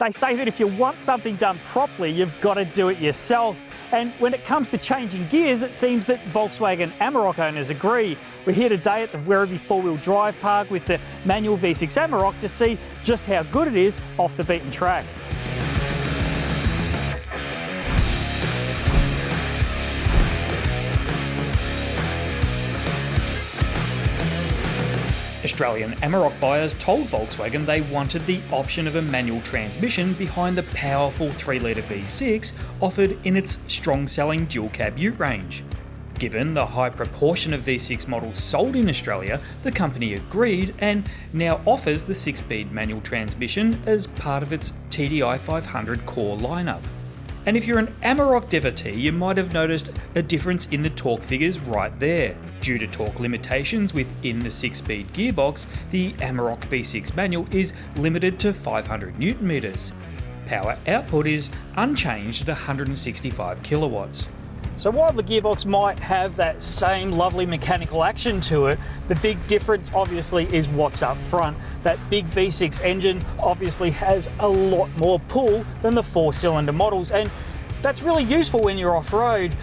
They say that if you want something done properly, you've got to do it yourself. And when it comes to changing gears, it seems that Volkswagen Amarok owners agree. We're here today at the Werribee four-wheel drive park with the manual V6 Amarok to see just how good it is off the beaten track. Australian Amarok buyers told Volkswagen they wanted the option of a manual transmission behind the powerful 3-litre V6 offered in its strong-selling dual-cab ute range. Given the high proportion of V6 models sold in Australia, the company agreed and now offers the 6-speed manual transmission as part of its TDI 500 core lineup. And if you're an Amarok devotee, you might have noticed a difference in the torque figures right there. Due to torque limitations within the 6-speed gearbox, the Amarok V6 manual is limited to 500 Nm. Power output is unchanged at 165 kilowatts. So while the gearbox might have that same lovely mechanical action to it, the big difference obviously is what's up front. That big V6 engine obviously has a lot more pull than the 4-cylinder models, and that's really useful when you're off-road.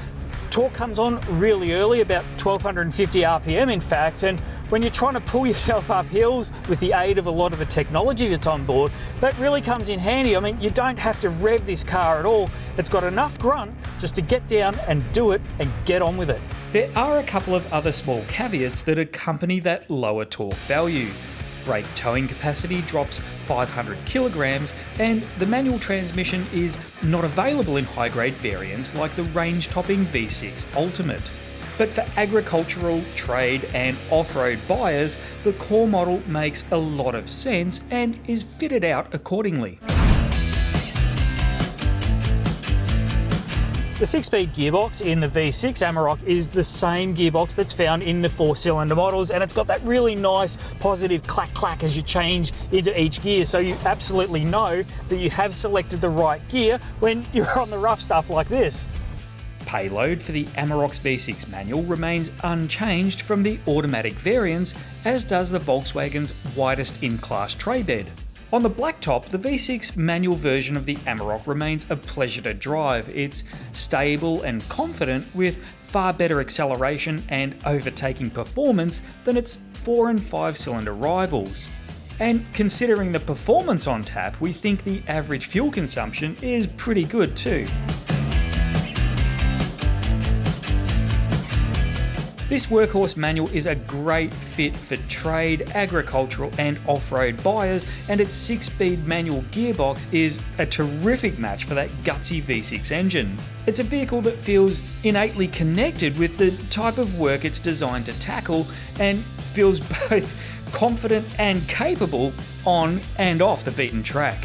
Torque comes on really early, about 1250 RPM in fact, and when you're trying to pull yourself up hills with the aid of a lot of the technology that's on board, that really comes in handy. I mean, you don't have to rev this car at all. It's got enough grunt just to get down and do it and get on with it. There are a couple of other small caveats that accompany that lower torque value. Brake towing capacity drops 500 kilograms, and the manual transmission is not available in high-grade variants like the range-topping V6 Ultimate. But for agricultural, trade and off-road buyers, the core model makes a lot of sense and is fitted out accordingly. The 6-speed gearbox in the V6 Amarok is the same gearbox that's found in the 4-cylinder models, and it's got that really nice positive clack-clack as you change into each gear, so you absolutely know that you have selected the right gear when you're on the rough stuff like this. Payload for the Amarok's V6 manual remains unchanged from the automatic variants, as does the Volkswagen's widest in-class tray bed. On the blacktop, the V6 manual version of the Amarok remains a pleasure to drive. It's stable and confident with far better acceleration and overtaking performance than its 4- and 5-cylinder rivals. And considering the performance on tap, we think the average fuel consumption is pretty good too. This workhorse manual is a great fit for trade, agricultural and off-road buyers, and its 6-speed manual gearbox is a terrific match for that gutsy V6 engine. It's a vehicle that feels innately connected with the type of work it's designed to tackle and feels both confident and capable on and off the beaten track.